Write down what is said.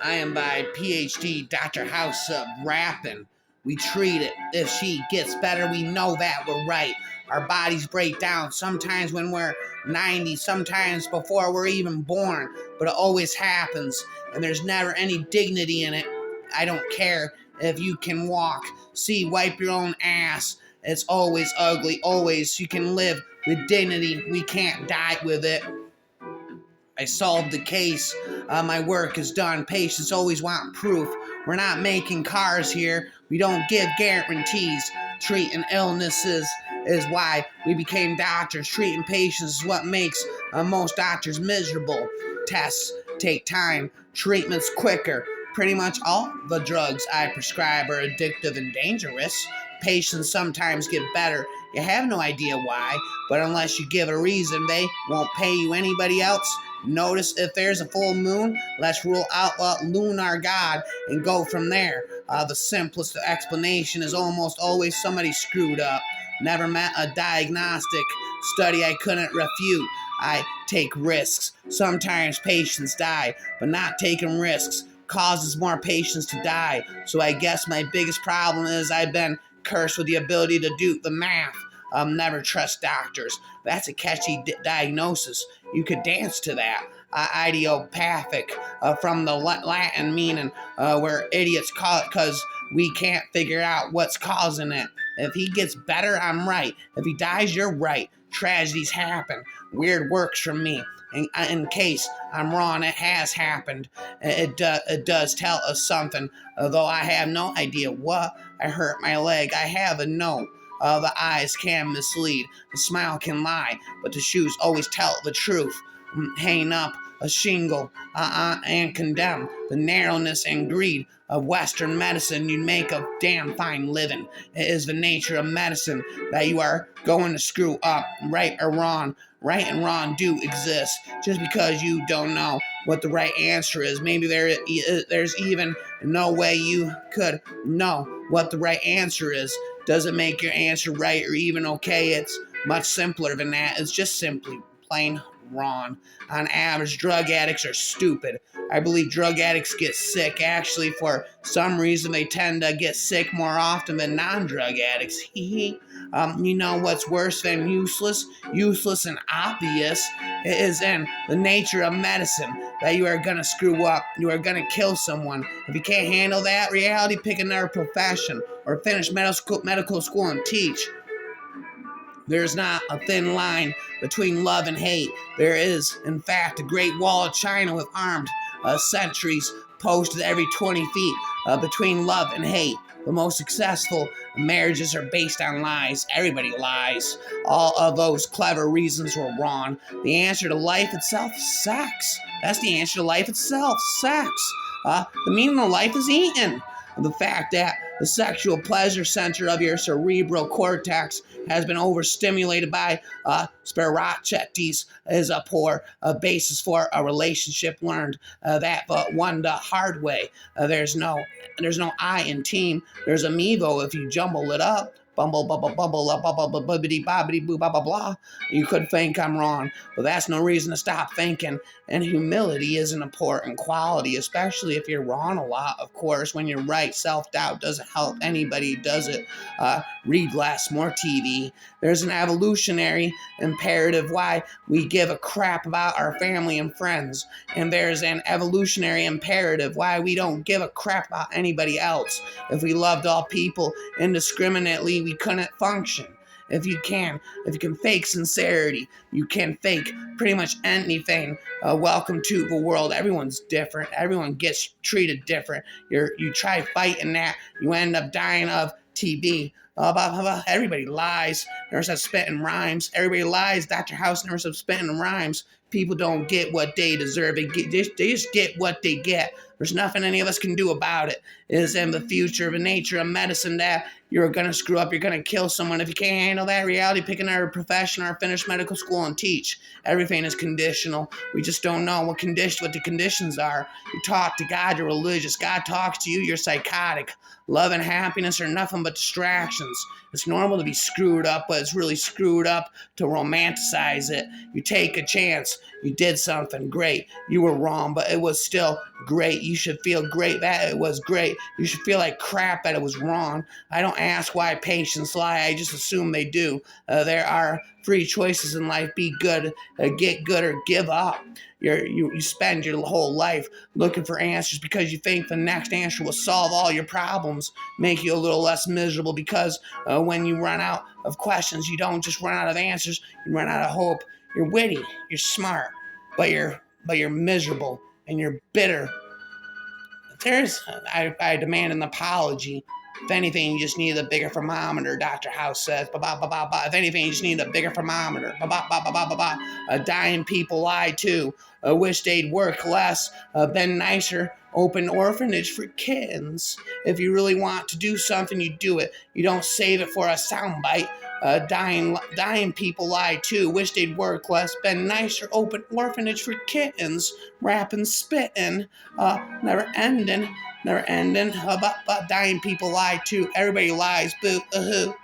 I am by PhD Dr. House rapping. We treat it. If she gets better, we know that we're right. Our bodies break down sometimes when we're 90, sometimes before we're even born, but it always happens, and there's never any dignity in it. I don't care if you can walk. See, wipe your own ass. It's always ugly, always. You can live with dignity. We can't die with it. I solved the case. My work is done. Patients always want proof. We're not making cars here. We don't give guarantees. Treating illnesses is why we became doctors. Treating patients is what makes most doctors miserable. Tests take time. Treatment's quicker. Pretty much all the drugs I prescribe are addictive and dangerous. Patients sometimes get better. You have no idea why, but unless you give a reason, they won't pay you. Anybody else notice if there's a full moon? Let's rule out lunar god and go from there. The simplest explanation is almost always somebody screwed up. Never met a diagnostic study I couldn't refute. I take risks. Sometimes patients die, but not taking risks causes more patients to die. So I guess my biggest problem is I've been cursed with the ability to do the math. Never trust doctors. That's a catchy diagnosis. You could dance to that. Idiopathic, from the Latin meaning where idiots call it because we can't figure out what's causing it. If he gets better, I'm right. If he dies, you're right. Tragedies happen. Weird works for me. In case I'm wrong, it has happened. It does tell us something, though I have no idea what. I hurt my leg. I have a note. The eyes can mislead. The smile can lie, but the shoes always tell the truth. Hang up a shingle and condemn the narrowness and greed of Western medicine. You'd make a damn fine living. It is the nature of medicine that you are going to screw up, right or wrong. Right and wrong do exist. Just because you don't know what the right answer is, maybe there's even no way you could know what the right answer is. Doesn't make your answer right or even okay. It's much simpler than that. It's just simply plain wrong. On average, drug addicts are stupid. I believe drug addicts get sick. Actually, for some reason, they tend to get sick more often than non-drug addicts. You know what's worse than useless? Useless and obvious is in the nature of medicine that you are going to screw up. You are going to kill someone. If you can't handle that reality, pick another profession or finish medical school and teach. There's not a thin line between love and hate. There is, in fact, a great wall of China with armed sentries posted every 20 feet between love and hate. The most successful marriages are based on lies. Everybody lies. All of those clever reasons were wrong. The answer to life itself is sex. That's the answer to life itself, sex. The meaning of life is eating. The fact that the sexual pleasure center of your cerebral cortex has been overstimulated by spirochetes is a poor basis for a relationship learned that but one the hard way. There's no I in team. There's amiibo if you jumble it up. Bumble, bubble, bubble, bubble, bubbity, bobbity, boo, blah, blah, blah. You could think I'm wrong, but that's no reason to stop thinking. And humility is an important quality, especially if you're wrong a lot, of course. When you're right, self-doubt doesn't help anybody, does it? Read less, more TV. There's an evolutionary imperative why we give a crap about our family and friends. And there's an evolutionary imperative why we don't give a crap about anybody else. If we loved all people indiscriminately, we couldn't function. If you can fake sincerity, you can fake pretty much anything. Welcome to the world. Everyone's different. Everyone gets treated different. You try fighting that, you end up dying of TB. Everybody lies. Never says spitting rhymes. Everybody lies. Dr. House never said spitting rhymes. People don't get what they deserve. They just get what they get. There's nothing any of us can do about it. It is in the future, the nature of medicine that you're going to screw up, you're going to kill someone. If you can't handle that reality, pick another profession or finish medical school and teach. Everything is conditional. We just don't know what the conditions are. You talk to God, you're religious. God talks to you, you're psychotic. Love and happiness are nothing but distractions. It's normal to be screwed up, but it's really screwed up to romanticize it. You take a chance. You did something great. You were wrong, but it was still great. You should feel great that it was great. You should feel like crap that it was wrong. I don't ask why patients lie. I just assume they do. There are three choices in life: be good, get good, or give up. You spend your whole life looking for answers because you think the next answer will solve all your problems, make you a little less miserable, because when you run out of questions, you don't just run out of answers, you run out of hope. You're witty, you're smart, but you're miserable and you're bitter. I demand an apology. If anything, you just need a bigger thermometer, Dr. House says. Ba-ba-ba-ba-ba. If anything, you just need a bigger thermometer. Ba-ba-ba-ba-ba-ba. Dying people lie too. Wish they'd work less, been nicer, open orphanage for kittens. If you really want to do something, you do it. You don't save it for a soundbite. Dying people lie too. Wish they'd work less, been nicer, open orphanage for kittens. Rapping, spitting, never ending. Dying people lie too. Everybody lies. Boo, hoo.